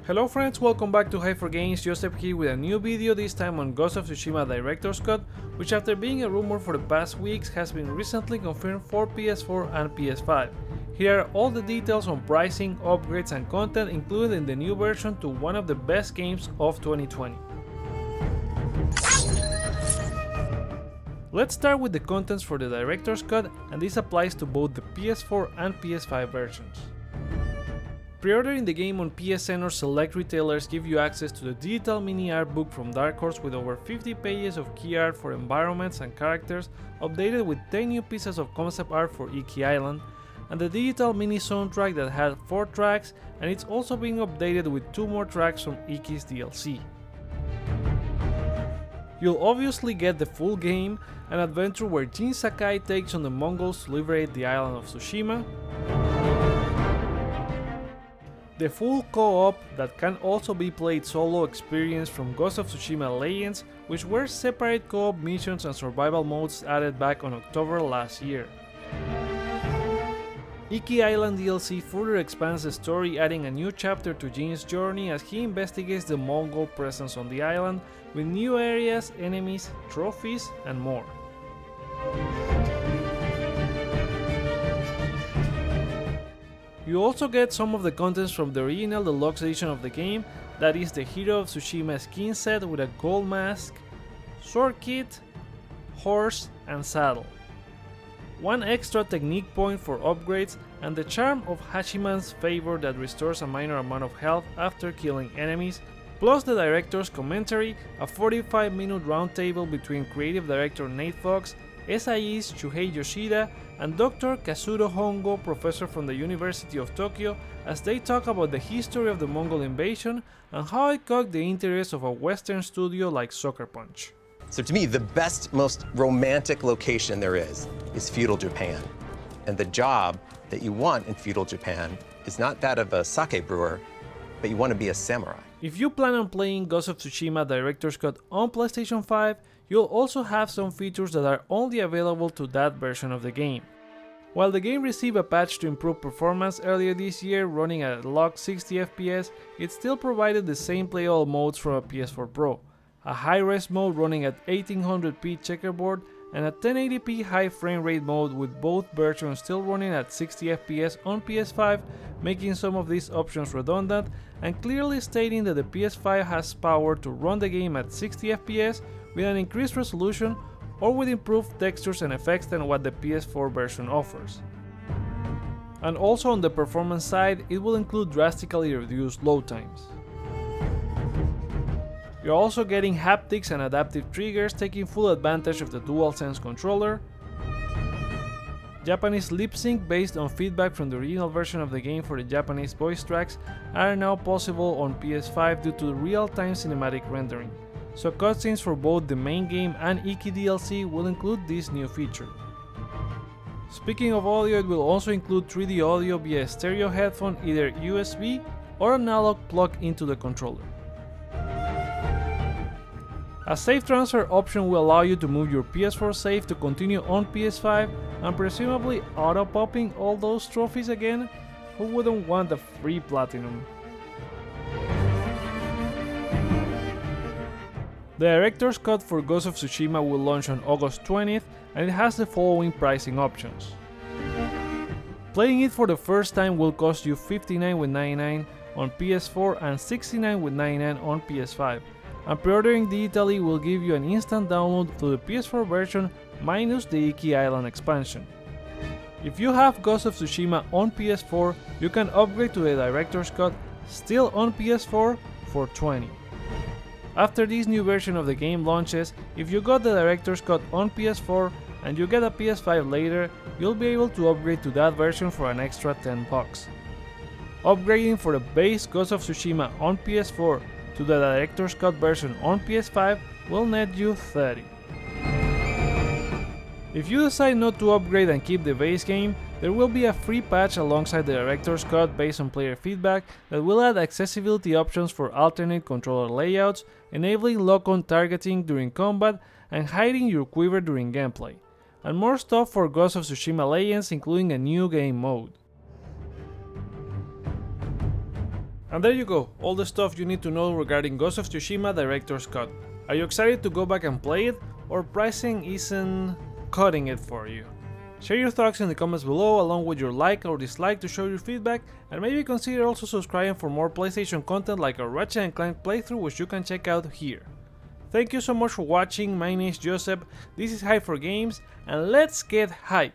Hello friends, welcome back to Hyper Games. Joseph here with a new video, this time on Ghost of Tsushima Director's Cut, which after being a rumor for the past weeks has been recently confirmed for PS4 and PS5. Here are all the details on pricing, upgrades and content included in the new version to one of the best games of 2020. Let's start with the contents for the Director's Cut, and this applies to both the PS4 and PS5 versions. Pre-ordering the game on PSN or select retailers give you access to the digital mini art book from Dark Horse with over 50 pages of key art for environments and characters, updated with 10 new pieces of concept art for Iki Island, and the digital mini soundtrack that had 4 tracks, and it's also being updated with 2 more tracks from Iki's DLC. You'll obviously get the full game, an adventure where Jin Sakai takes on the Mongols to liberate the island of Tsushima, the full co-op that can also be played solo experience from Ghost of Tsushima Legends, which were separate co-op missions and survival modes added back on October last year. Iki Island DLC further expands the story, adding a new chapter to Jin's journey as he investigates the Mongol presence on the island with new areas, enemies, trophies, and more. You also get some of the contents from the original deluxe edition of the game, that is the Hero of Tsushima skin set with a gold mask, sword kit, horse and saddle. 1 extra technique point for upgrades, and the charm of Hashiman's favor that restores a minor amount of health after killing enemies, plus the director's commentary, a 45-minute roundtable between creative director Nate Fox, SIE's Shuhei Yoshida, and Dr. Kazuto Hongo, professor from the University of Tokyo, as they talk about the history of the Mongol invasion and how it caught the interest of a Western studio like Sucker Punch. So to me, the best, most romantic location there is feudal Japan. And the job that you want in feudal Japan is not that of a sake brewer, but you want to be a samurai. If you plan on playing Ghost of Tsushima Director's Cut on PlayStation 5, you'll also have some features that are only available to that version of the game. While the game received a patch to improve performance earlier this year running at a locked 60 FPS, it still provided the same playable modes from a PS4 Pro, a high-res mode running at 1800p checkerboard, and a 1080p high frame rate mode with both versions still running at 60 FPS on PS5, making some of these options redundant and clearly stating that the PS5 has power to run the game at 60 FPS with an increased resolution or with improved textures and effects than what the PS4 version offers. And also on the performance side, it will include drastically reduced load times. You're also getting haptics and adaptive triggers, taking full advantage of the DualSense controller. Japanese lip sync based on feedback from the original version of the game for the Japanese voice tracks are now possible on PS5 due to real-time cinematic rendering, so cutscenes for both the main game and Iki DLC will include this new feature. Speaking of audio, it will also include 3D audio via stereo headphone, either USB or analog plug into the controller. A save transfer option will allow you to move your PS4 save to continue on PS5 and presumably auto-popping all those trophies again. Who wouldn't want a free platinum? The Director's Cut for Ghost of Tsushima will launch on August 20th, and it has the following pricing options. Playing it for the first time will cost you $59.99 on PS4 and $69.99 on PS5. And pre-ordering digitally will give you an instant download to the PS4 version minus the Iki Island expansion. If you have Ghost of Tsushima on PS4, you can upgrade to the Director's Cut still on PS4 for $20. After this new version of the game launches, if you got the Director's Cut on PS4 and you get a PS5 later, you'll be able to upgrade to that version for an extra $10. Upgrading for the base Ghost of Tsushima on PS4 to the Director's Cut version on PS5 will net you $30. If you decide not to upgrade and keep the base game, there will be a free patch alongside the Director's Cut based on player feedback that will add accessibility options for alternate controller layouts, enabling lock-on targeting during combat and hiding your quiver during gameplay, and more stuff for Ghost of Tsushima Legends, including a new game mode. And there you go, all the stuff you need to know regarding Ghost of Tsushima Director's Cut. Are you excited to go back and play it, or pricing isn't cutting it for you? Share your thoughts in the comments below along with your like or dislike to show your feedback, and maybe consider also subscribing for more PlayStation content like our Ratchet & Clank playthrough, which you can check out here. Thank you so much for watching, my name is Joseph, this is Hype for Games, and let's get hype!